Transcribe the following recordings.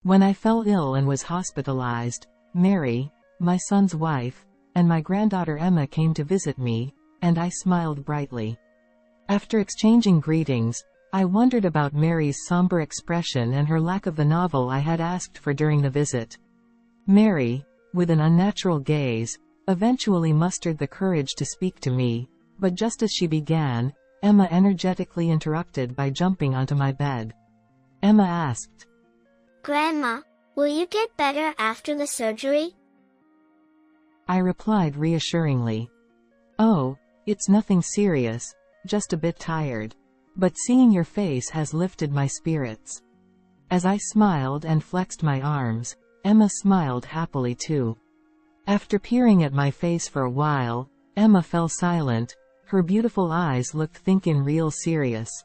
When I fell ill and was hospitalized, Mary, my son's wife, and my granddaughter Emma came to visit me, and I smiled brightly. After exchanging greetings, I wondered about Mary's somber expression and her lack of the novel I had asked for during the visit. Mary, with an unnatural gaze, eventually mustered the courage to speak to me, but just as she began, Emma energetically interrupted by jumping onto my bed. Emma asked, "Grandma, will you get better after the surgery?" I replied reassuringly, "Oh, it's nothing serious, just a bit tired. But seeing your face has lifted my spirits." As I smiled and flexed my arms, Emma smiled happily too. After peering at my face for a while, Emma fell silent, her beautiful eyes looked thinking real serious.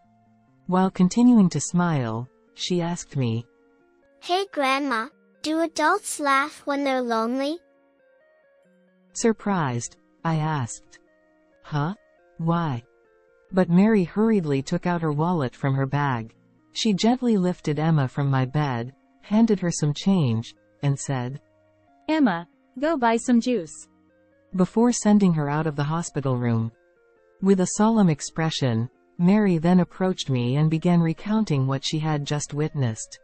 While continuing to smile, she asked me, "Hey Grandma, do adults laugh when they're lonely?" Surprised, I asked, "Huh? Why?" But Mary hurriedly took out her wallet from her bag. She gently lifted Emma from my bed, handed her some change, and said, "Emma, go buy some juice," before sending her out of the hospital room. With a solemn expression, Mary then approached me and began recounting what she had just witnessed.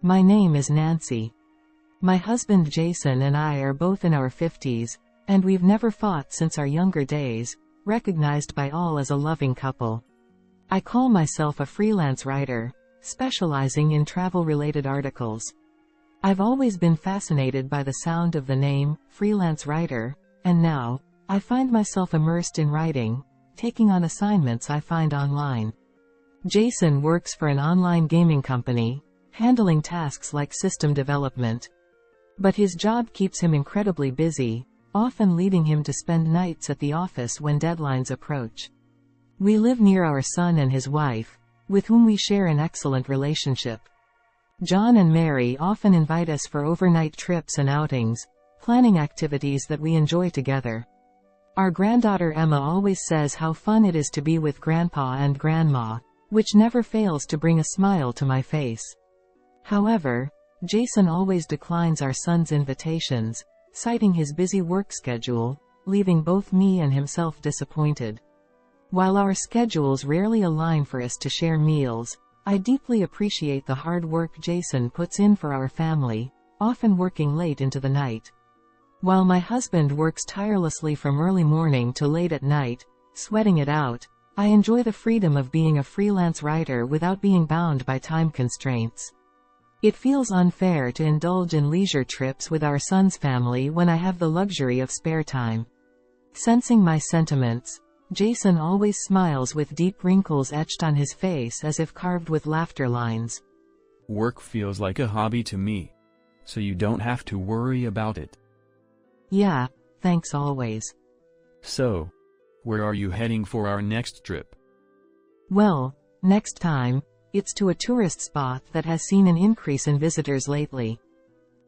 "My name is Nancy. My husband Jason and I are both in our 50s, and we've never fought since our younger days, recognized by all as a loving couple. I call myself a freelance writer, specializing in travel-related articles. I've always been fascinated by the sound of the name, freelance writer, and now, I find myself immersed in writing, taking on assignments I find online. Jason works for an online gaming company, handling tasks like system development. But his job keeps him incredibly busy, often leading him to spend nights at the office when deadlines approach. We live near our son and his wife, with whom we share an excellent relationship. John and Mary often invite us for overnight trips and outings, planning activities that we enjoy together. Our granddaughter Emma always says how fun it is to be with Grandpa and Grandma, which never fails to bring a smile to my face. However, Jason always declines our son's invitations, citing his busy work schedule, leaving both me and himself disappointed. While our schedules rarely align for us to share meals, I deeply appreciate the hard work Jason puts in for our family, often working late into the night. While my husband works tirelessly from early morning to late at night, sweating it out, I enjoy the freedom of being a freelance writer without being bound by time constraints. It feels unfair to indulge in leisure trips with our son's family when I have the luxury of spare time. Sensing my sentiments, Jason always smiles with deep wrinkles etched on his face as if carved with laughter lines. "Work feels like a hobby to me. So you don't have to worry about it." "Yeah, thanks always." "So, where are you heading for our next trip?" "Well, next time, it's to a tourist spot that has seen an increase in visitors lately."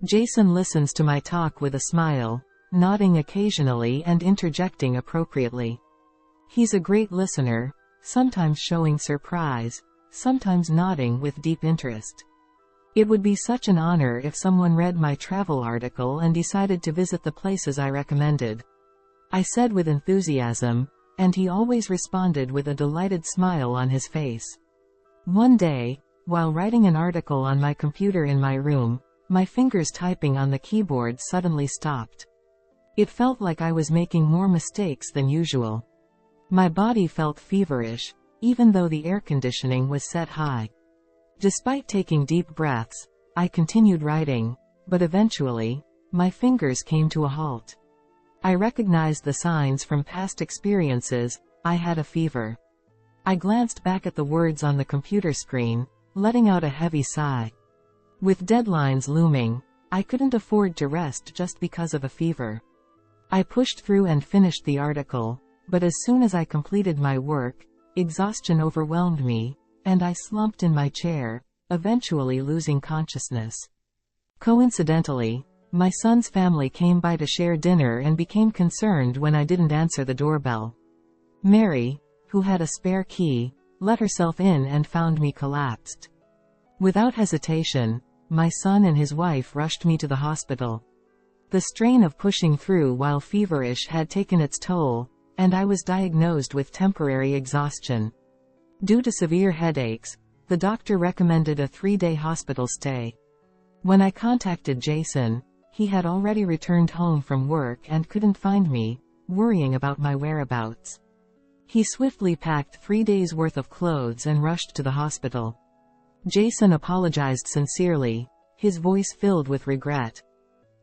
Jason listens to my talk with a smile, nodding occasionally and interjecting appropriately. He's a great listener, sometimes showing surprise, sometimes nodding with deep interest. It would be such an honor if someone read my travel article and decided to visit the places I recommended. I said with enthusiasm, and he always responded with a delighted smile on his face. One day, while writing an article on my computer in my room, my fingers typing on the keyboard suddenly stopped. It felt like I was making more mistakes than usual. My body felt feverish, even though the air conditioning was set high. Despite taking deep breaths, I continued writing, but eventually, my fingers came to a halt. I recognized the signs from past experiences. I had a fever. I glanced back at the words on the computer screen, letting out a heavy sigh. With deadlines looming, I couldn't afford to rest just because of a fever. I pushed through and finished the article, but as soon as I completed my work, exhaustion overwhelmed me, and I slumped in my chair, eventually losing consciousness. Coincidentally, my son's family came by to share dinner and became concerned when I didn't answer the doorbell. Mary, who had a spare key, let herself in and found me collapsed. Without hesitation, my son and his wife rushed me to the hospital. The strain of pushing through while feverish had taken its toll, and I was diagnosed with temporary exhaustion. Due to severe headaches, the doctor recommended a 3-day hospital stay. When I contacted Jason, he had already returned home from work and couldn't find me, worrying about my whereabouts. He swiftly packed 3 days' worth of clothes and rushed to the hospital. Jason apologized sincerely, his voice filled with regret.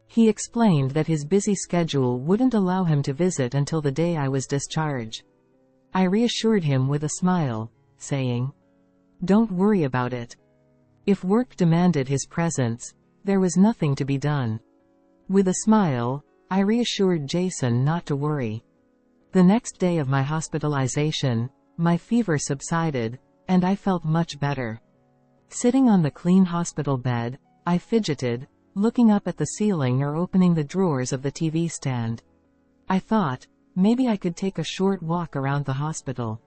He explained that his busy schedule wouldn't allow him to visit until the day I was discharged. I reassured him with a smile, saying, "Don't worry about it." If work demanded his presence, there was nothing to be done. With a smile, I reassured Jason not to worry. The next day of my hospitalization, my fever subsided, and I felt much better. Sitting on the clean hospital bed, I fidgeted, looking up at the ceiling or opening the drawers of the TV stand. I thought, maybe I could take a short walk around the hospital.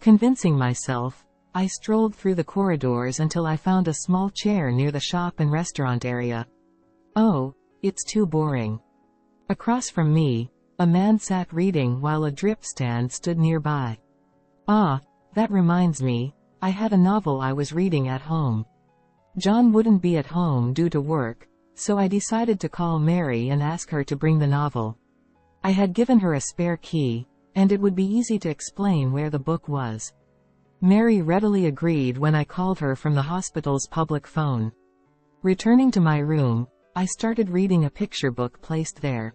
Convincing myself, I strolled through the corridors until I found a small chair near the shop and restaurant area. Oh, it's too boring. Across from me, a man sat reading while a drip stand stood nearby. Ah, that reminds me, I had a novel I was reading at home. John wouldn't be at home due to work, so I decided to call Mary and ask her to bring the novel. I had given her a spare key, and it would be easy to explain where the book was. Mary readily agreed when I called her from the hospital's public phone. Returning to my room, I started reading a picture book placed there.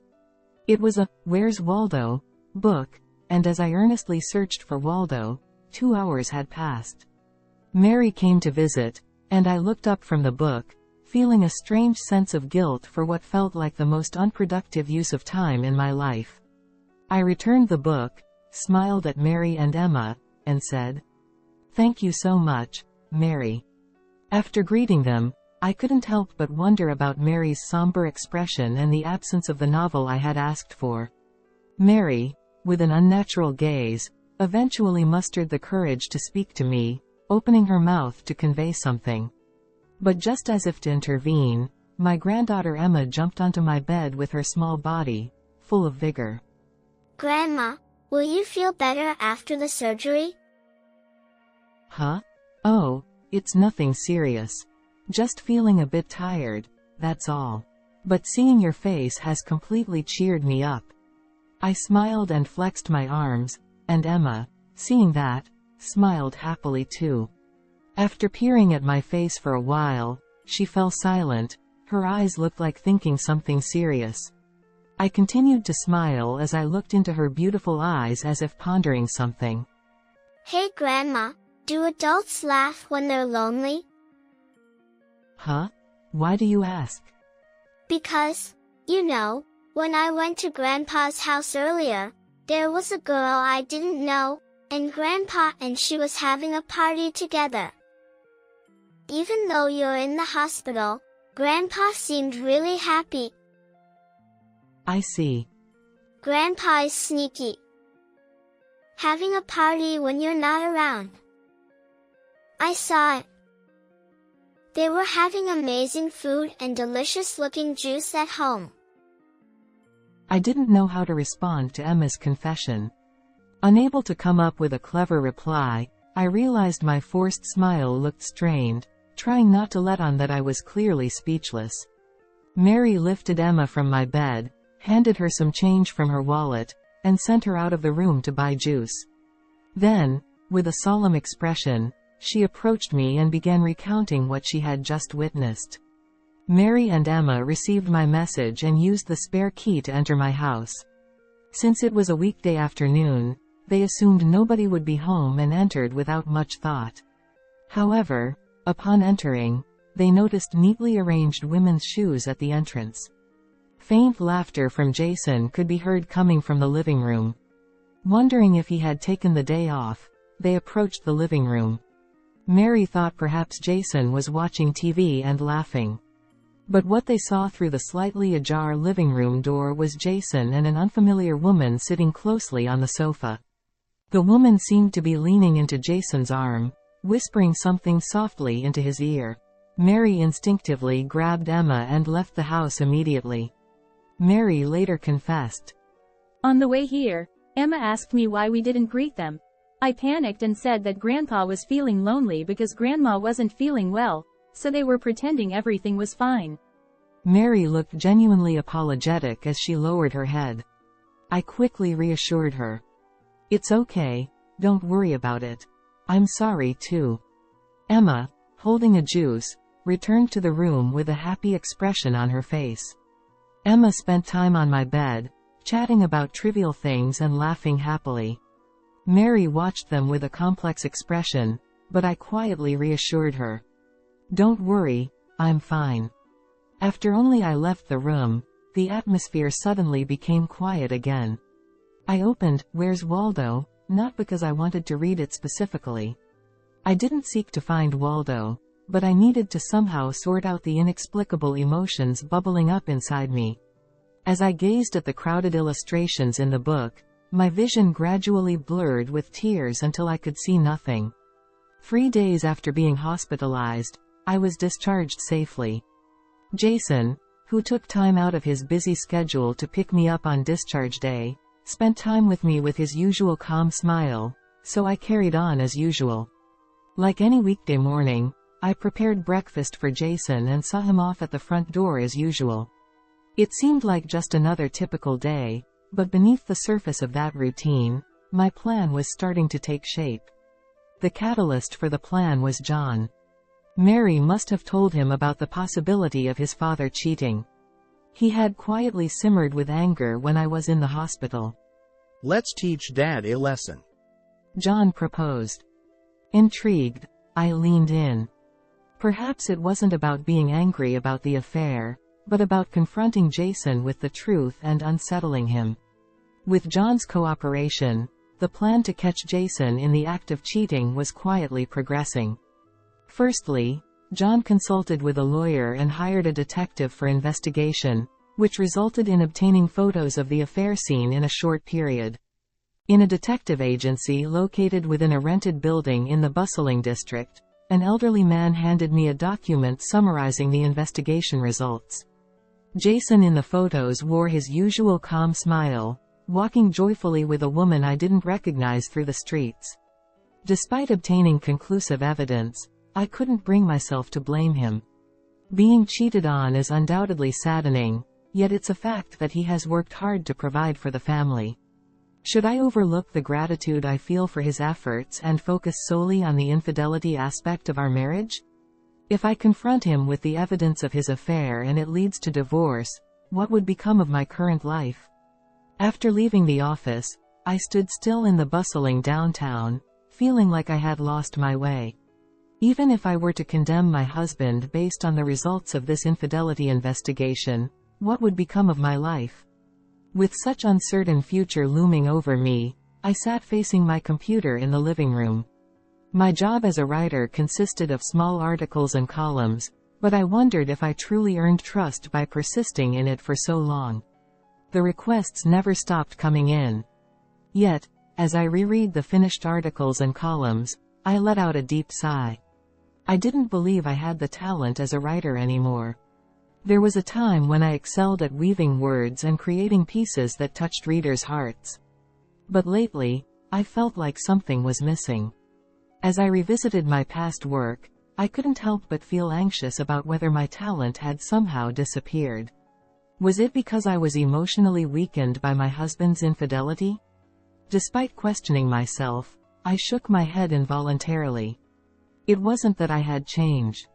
It was a "Where's Waldo?" book, and as I earnestly searched for Waldo, 2 hours had passed. Mary came to visit, and I looked up from the book, feeling a strange sense of guilt for what felt like the most unproductive use of time in my life. I returned the book, smiled at Mary and Emma, and said, "Thank you so much, Mary." After greeting them, I couldn't help but wonder about Mary's somber expression and the absence of the novel I had asked for. Mary, with an unnatural gaze, eventually mustered the courage to speak to me, opening her mouth to convey something. But just as if to intervene, my granddaughter Emma jumped onto my bed with her small body, full of vigor. Grandma, will you feel better after the surgery? Huh? Oh, it's nothing serious. Just feeling a bit tired, that's all. But seeing your face has completely cheered me up. I smiled and flexed my arms, and Emma, seeing that, smiled happily too. After peering at my face for a while, she fell silent, her eyes looked like thinking something serious. I continued to smile as I looked into her beautiful eyes as if pondering something. Hey Grandma, do adults laugh when they're lonely? Huh? Why do you ask? Because, when I went to Grandpa's house earlier, there was a girl I didn't know, and Grandpa and she was having a party together. Even though you're in the hospital, Grandpa seemed really happy. I see. Grandpa is sneaky. Having a party when you're not around. I saw it. They were having amazing food and delicious-looking juice at home. I didn't know how to respond to Emma's confession. Unable to come up with a clever reply, I realized my forced smile looked strained, trying not to let on that I was clearly speechless. Mary lifted Emma from my bed, handed her some change from her wallet, and sent her out of the room to buy juice. Then, with a solemn expression, she approached me and began recounting what she had just witnessed. Mary and Emma received my message and used the spare key to enter my house. Since it was a weekday afternoon, they assumed nobody would be home and entered without much thought. However, upon entering, they noticed neatly arranged women's shoes at the entrance. Faint laughter from Jason could be heard coming from the living room. Wondering if he had taken the day off, they approached the living room. Mary thought perhaps Jason was watching TV and laughing. But what they saw through the slightly ajar living room door was Jason and an unfamiliar woman sitting closely on the sofa. The woman seemed to be leaning into Jason's arm, whispering something softly into his ear. Mary instinctively grabbed Emma and left the house immediately. Mary later confessed. On the way here, Emma asked me why we didn't greet them. I panicked and said that Grandpa was feeling lonely because Grandma wasn't feeling well, so they were pretending everything was fine. Mary looked genuinely apologetic as she lowered her head. I quickly reassured her. It's okay, don't worry about it. I'm sorry too. Emma, holding a juice, returned to the room with a happy expression on her face. Emma spent time on my bed, chatting about trivial things and laughing happily. Mary watched them with a complex expression, but I quietly reassured her. Don't worry, I'm fine. After only I left the room, the atmosphere suddenly became quiet again. I opened Where's Waldo, not because I wanted to read it specifically. I didn't seek to find Waldo, but I needed to somehow sort out the inexplicable emotions bubbling up inside me. As I gazed at the crowded illustrations in the book, my vision gradually blurred with tears until I could see nothing. 3 days after being hospitalized, I was discharged safely. Jason, who took time out of his busy schedule to pick me up on discharge day, spent time with me with his usual calm smile, so I carried on as usual. Like any weekday morning, I prepared breakfast for Jason and saw him off at the front door as usual. It seemed like just another typical day, but beneath the surface of that routine, my plan was starting to take shape. The catalyst for the plan was John. Mary must have told him about the possibility of his father cheating. He had quietly simmered with anger when I was in the hospital. Let's teach Dad a lesson. John proposed. Intrigued, I leaned in. Perhaps it wasn't about being angry about the affair, but about confronting Jason with the truth and unsettling him. With John's cooperation, the plan to catch Jason in the act of cheating was quietly progressing. Firstly, John consulted with a lawyer and hired a detective for investigation, which resulted in obtaining photos of the affair scene in a short period. In a detective agency located within a rented building in the bustling district, an elderly man handed me a document summarizing the investigation results. Jason in the photos wore his usual calm smile, walking joyfully with a woman I didn't recognize through the streets. Despite obtaining conclusive evidence, I couldn't bring myself to blame him. Being cheated on is undoubtedly saddening, yet it's a fact that he has worked hard to provide for the family. Should I overlook the gratitude I feel for his efforts and focus solely on the infidelity aspect of our marriage? If I confront him with the evidence of his affair and it leads to divorce, what would become of my current life? After leaving the office, I stood still in the bustling downtown, feeling like I had lost my way. Even if I were to condemn my husband based on the results of this infidelity investigation, what would become of my life? With such uncertain future looming over me, I sat facing my computer in the living room. My job as a writer consisted of small articles and columns, but I wondered if I truly earned trust by persisting in it for so long. The requests never stopped coming in. Yet, as I reread the finished articles and columns, I let out a deep sigh. I didn't believe I had the talent as a writer anymore. There was a time when I excelled at weaving words and creating pieces that touched readers' hearts. But lately, I felt like something was missing. As I revisited my past work, I couldn't help but feel anxious about whether my talent had somehow disappeared. Was it because I was emotionally weakened by my husband's infidelity? Despite questioning myself, I shook my head involuntarily. It wasn't that I had changed.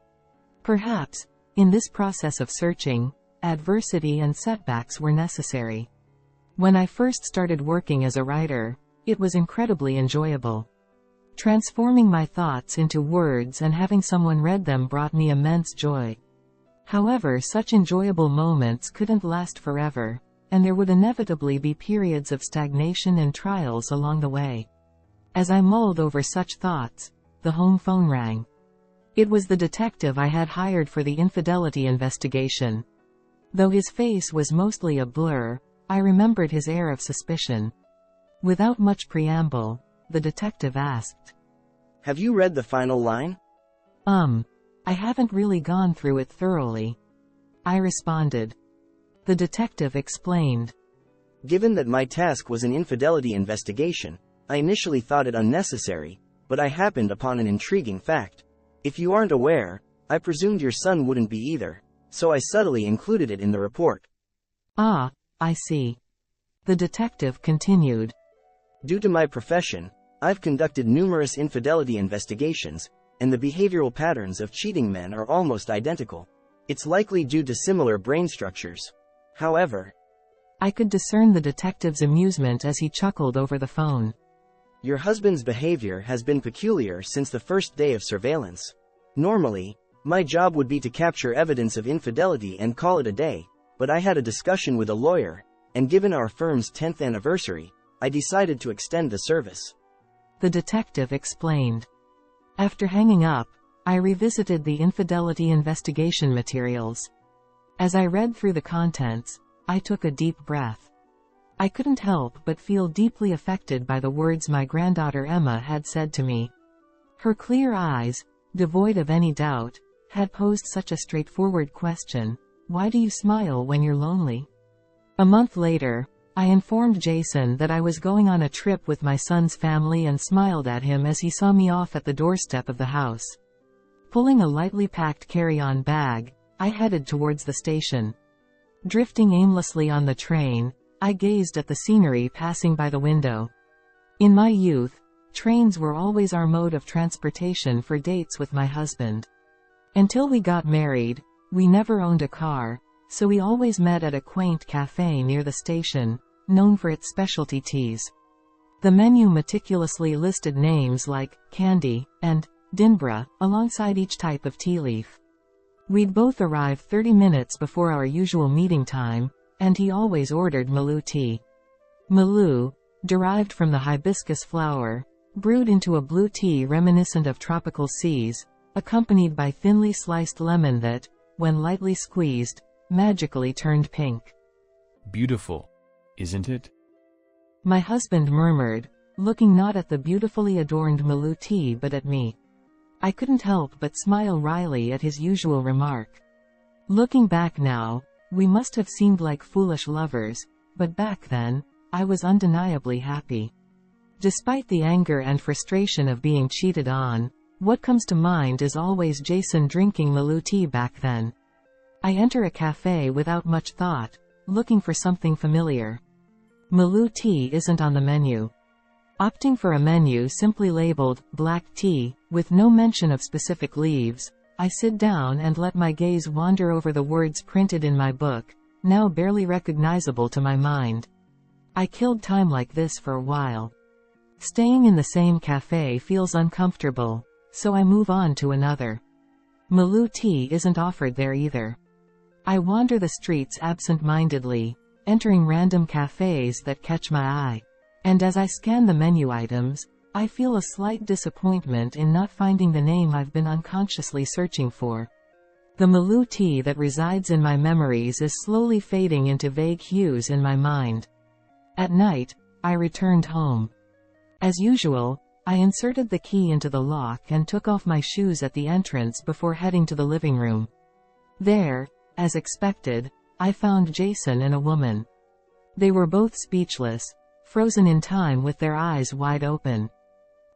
Perhaps, in this process of searching, adversity and setbacks were necessary. When I first started working as a writer, it was incredibly enjoyable. Transforming my thoughts into words and having someone read them brought me immense joy. However, such enjoyable moments couldn't last forever, and there would inevitably be periods of stagnation and trials along the way. As I mulled over such thoughts, the home phone rang. It was the detective I had hired for the infidelity investigation. Though his face was mostly a blur, I remembered his air of suspicion. Without much preamble, the detective asked, Have you read the final line? I haven't really gone through it thoroughly, I responded. The detective explained. Given that my task was an infidelity investigation, I initially thought it unnecessary, but I happened upon an intriguing fact. If you aren't aware, I presumed your son wouldn't be either, so I subtly included it in the report. Ah, I see. The detective continued. Due to my profession, I've conducted numerous infidelity investigations, and the behavioral patterns of cheating men are almost identical. It's likely due to similar brain structures. However, I could discern the detective's amusement as he chuckled over the phone. Your husband's behavior has been peculiar since the first day of surveillance. Normally, my job would be to capture evidence of infidelity and call it a day, but I had a discussion with a lawyer, and given our firm's 10th anniversary, I decided to extend the service. The detective explained. After hanging up, I revisited the infidelity investigation materials. As I read through the contents, I took a deep breath. I couldn't help but feel deeply affected by the words my granddaughter Emma had said to me. Her clear eyes, devoid of any doubt, had posed such a straightforward question: why do you smile when you're lonely? A month later, I informed Jason that I was going on a trip with my son's family and smiled at him as he saw me off at the doorstep of the house. Pulling a lightly packed carry-on bag, I headed towards the station. Drifting aimlessly on the train, I gazed at the scenery passing by the window. In my youth, trains were always our mode of transportation for dates with my husband. Until we got married, we never owned a car, so we always met at a quaint cafe near the station, known for its specialty teas. The menu meticulously listed names like Candy and Dinbra alongside each type of tea leaf. We'd both arrive 30 minutes before our usual meeting time, and he always ordered Maloo tea. Maloo, derived from the hibiscus flower, brewed into a blue tea reminiscent of tropical seas, accompanied by thinly sliced lemon that, when lightly squeezed, magically turned pink. Beautiful, isn't it? My husband murmured, looking not at the beautifully adorned Maloo tea but at me. I couldn't help but smile wryly at his usual remark. Looking back now, we must have seemed like foolish lovers, but back then, I was undeniably happy. Despite the anger and frustration of being cheated on, what comes to mind is always Jason drinking Maloo tea back then. I enter a cafe without much thought, looking for something familiar. Maloo tea isn't on the menu. Opting for a menu simply labeled black tea, with no mention of specific leaves, I sit down and let my gaze wander over the words printed in my book, now barely recognizable to my mind. I killed time like this for a while. Staying in the same cafe feels uncomfortable, so I move on to another. Maloo tea isn't offered there either. I wander the streets absent-mindedly, entering random cafes that catch my eye. And as I scan the menu items, I feel a slight disappointment in not finding the name I've been unconsciously searching for. The Maloo tea that resides in my memories is slowly fading into vague hues in my mind. At night, I returned home. As usual, I inserted the key into the lock and took off my shoes at the entrance before heading to the living room. There, as expected, I found Jason and a woman. They were both speechless, frozen in time with their eyes wide open.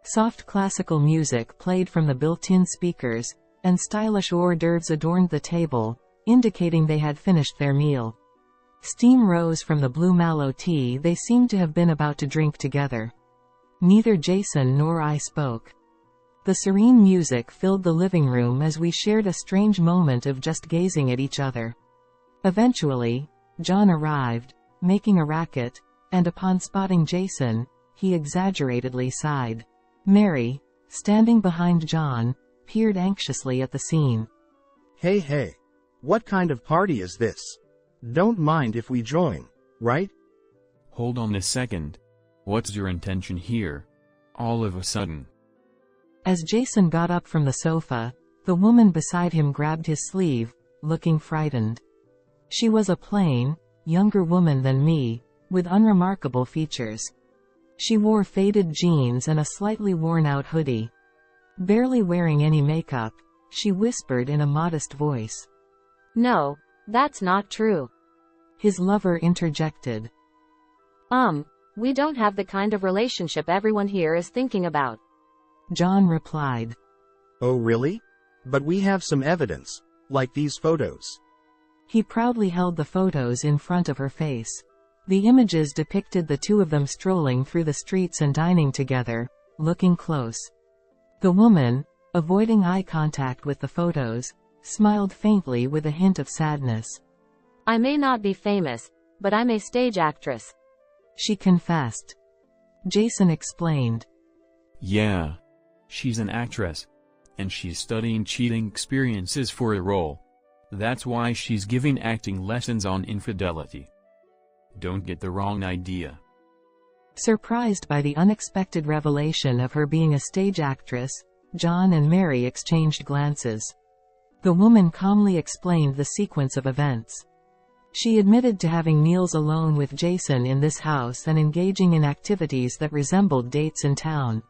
Soft classical music played from the built-in speakers, and stylish hors d'oeuvres adorned the table, indicating they had finished their meal. Steam rose from the blue mallow tea they seemed to have been about to drink together. Neither Jason nor I spoke. The serene music filled the living room as we shared a strange moment of just gazing at each other. Eventually, John arrived, making a racket, and upon spotting Jason, he exaggeratedly sighed. Mary, standing behind John, peered anxiously at the scene. Hey, what kind of party is this? Don't mind if we join, right? Hold on a second. What's your intention here? All of a sudden. As Jason got up from the sofa, the woman beside him grabbed his sleeve, looking frightened. She was a plain, younger woman than me, with unremarkable features. She wore faded jeans and a slightly worn-out hoodie. Barely wearing any makeup, she whispered in a modest voice. No, that's not true. His lover interjected. We don't have the kind of relationship everyone here is thinking about. John replied. Oh really? But we have some evidence, like these photos. He proudly held the photos in front of her face. The images depicted the two of them strolling through the streets and dining together, looking close. The woman, avoiding eye contact with the photos, smiled faintly with a hint of sadness. I may not be famous, but I'm a stage actress, she confessed. Jason explained. Yeah. She's an actress. And she's studying cheating experiences for a role. That's why she's giving acting lessons on infidelity. Don't get the wrong idea. Surprised by the unexpected revelation of her being a stage actress, John and Mary exchanged glances. The woman calmly explained the sequence of events. She admitted to having meals alone with Jason in this house and engaging in activities that resembled dates in town.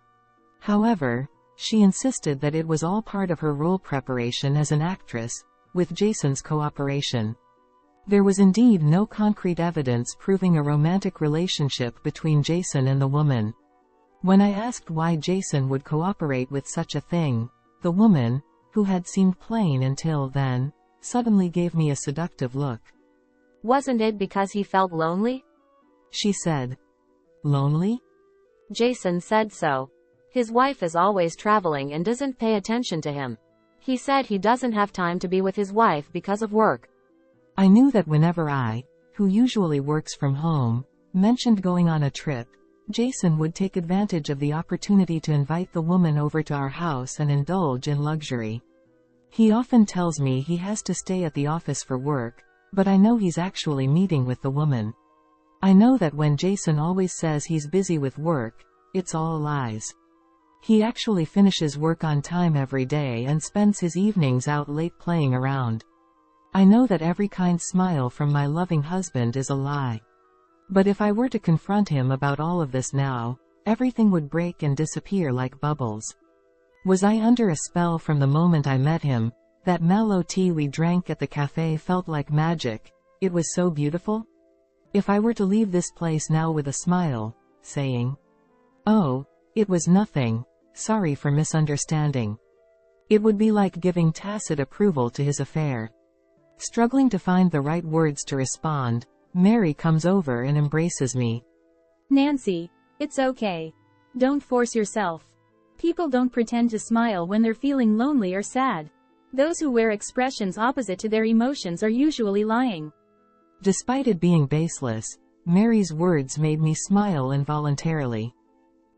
However, she insisted that it was all part of her role preparation as an actress, with Jason's cooperation. There was indeed no concrete evidence proving a romantic relationship between Jason and the woman. When I asked why Jason would cooperate with such a thing, the woman, who had seemed plain until then, suddenly gave me a seductive look. Wasn't it because he felt lonely? She said. Lonely? Jason said so. His wife is always traveling and doesn't pay attention to him. He said he doesn't have time to be with his wife because of work. I knew that whenever I, who usually works from home, mentioned going on a trip, Jason would take advantage of the opportunity to invite the woman over to our house and indulge in luxury. He often tells me he has to stay at the office for work, but I know he's actually meeting with the woman. I know that when Jason always says he's busy with work, it's all lies. He actually finishes work on time every day and spends his evenings out late playing around. I know that every kind smile from my loving husband is a lie. But if I were to confront him about all of this now, everything would break and disappear like bubbles. Was I under a spell from the moment I met him? That mallow tea we drank at the cafe felt like magic. It was so beautiful. If I were to leave this place now with a smile, saying, "Oh, it was nothing, sorry for misunderstanding," it would be like giving tacit approval to his affair. Struggling to find the right words to respond, Mary comes over and embraces me. Nancy, it's okay. Don't force yourself. People don't pretend to smile when they're feeling lonely or sad. Those who wear expressions opposite to their emotions are usually lying. Despite it being baseless, Mary's words made me smile involuntarily.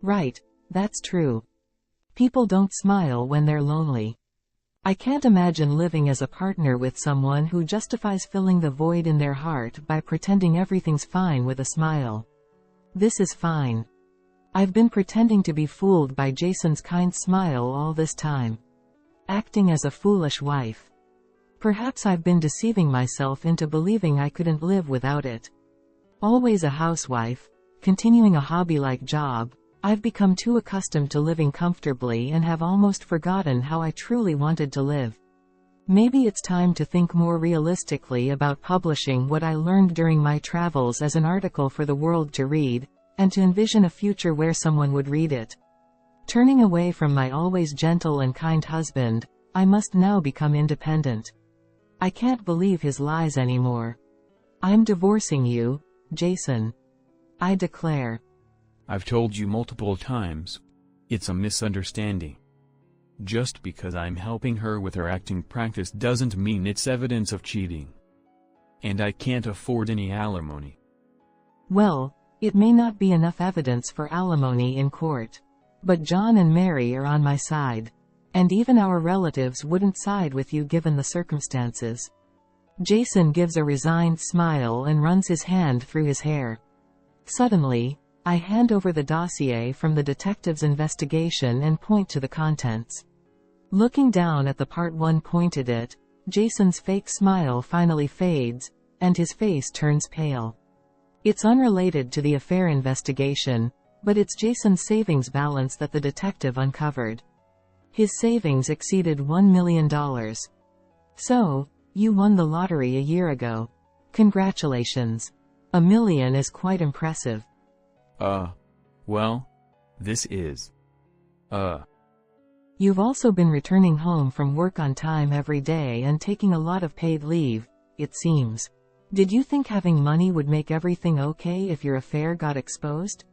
Right, that's true. People don't smile when they're lonely. I can't imagine living as a partner with someone who justifies filling the void in their heart by pretending everything's fine with a smile. This is fine. I've been pretending to be fooled by Jason's kind smile all this time. Acting as a foolish wife. Perhaps I've been deceiving myself into believing I couldn't live without it. Always a housewife, continuing a hobby-like job, I've become too accustomed to living comfortably and have almost forgotten how I truly wanted to live. Maybe it's time to think more realistically about publishing what I learned during my travels as an article for the world to read, and to envision a future where someone would read it. Turning away from my always gentle and kind husband, I must now become independent. I can't believe his lies anymore. I'm divorcing you, Jason. I declare. I've told you multiple times. It's a misunderstanding. Just because I'm helping her with her acting practice doesn't mean it's evidence of cheating. And I can't afford any alimony. Well, it may not be enough evidence for alimony in court. But John and Mary are on my side. And even our relatives wouldn't side with you given the circumstances. Jason gives a resigned smile and runs his hand through his hair. Suddenly, I hand over the dossier from the detective's investigation and point to the contents. Looking down at the part 1 pointed at, Jason's fake smile finally fades, and his face turns pale. It's unrelated to the affair investigation, but it's Jason's savings balance that the detective uncovered. His savings exceeded $1 million. So, you won the lottery a year ago. Congratulations. $1 million is quite impressive. Well, this is. You've also been returning home from work on time every day and taking a lot of paid leave, it seems. Did you think having money would make everything okay if your affair got exposed?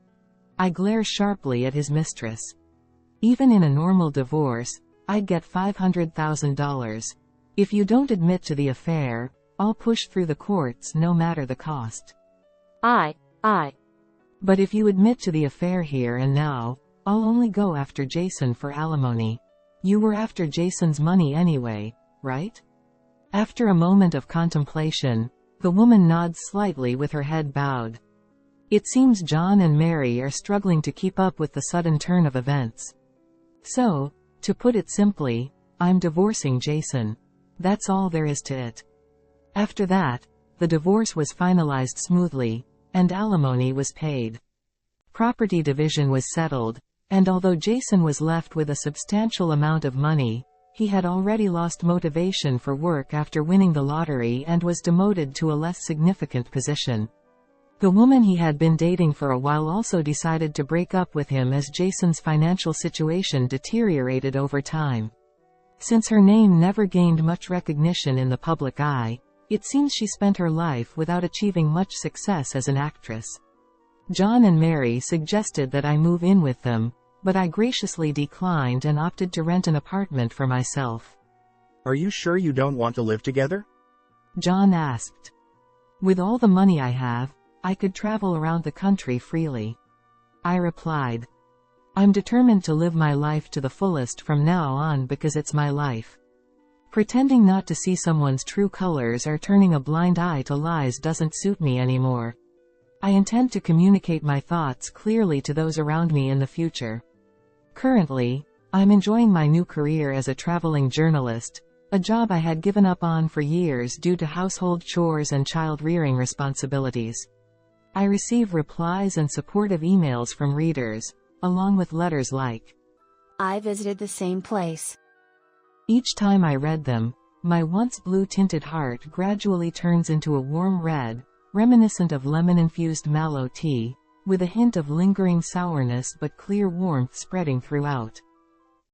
I glare sharply at his mistress. Even in a normal divorce, I'd get $500,000. If you don't admit to the affair, I'll push through the courts no matter the cost. But if you admit to the affair here and now, I'll only go after Jason for alimony. You were after Jason's money anyway, right? After a moment of contemplation, the woman nods slightly with her head bowed. It seems John and Mary are struggling to keep up with the sudden turn of events. So, to put it simply, I'm divorcing Jason. That's all there is to it. After that, the divorce was finalized smoothly, and alimony was paid. Property division was settled, and although Jason was left with a substantial amount of money, he had already lost motivation for work after winning the lottery and was demoted to a less significant position. The woman he had been dating for a while also decided to break up with him as Jason's financial situation deteriorated over time. Since her name never gained much recognition in the public eye, it seems she spent her life without achieving much success as an actress. John and Mary suggested that I move in with them, but I graciously declined and opted to rent an apartment for myself. Are you sure you don't want to live together? John asked. With all the money I have, I could travel around the country freely. I replied. I'm determined to live my life to the fullest from now on because it's my life. Pretending not to see someone's true colors or turning a blind eye to lies doesn't suit me anymore. I intend to communicate my thoughts clearly to those around me in the future. Currently, I'm enjoying my new career as a traveling journalist, a job I had given up on for years due to household chores and child-rearing responsibilities. I receive replies and supportive emails from readers, along with letters like, I visited the same place. Each time I read them, my once blue-tinted heart gradually turns into a warm red, reminiscent of lemon-infused mallow tea, with a hint of lingering sourness but clear warmth spreading throughout.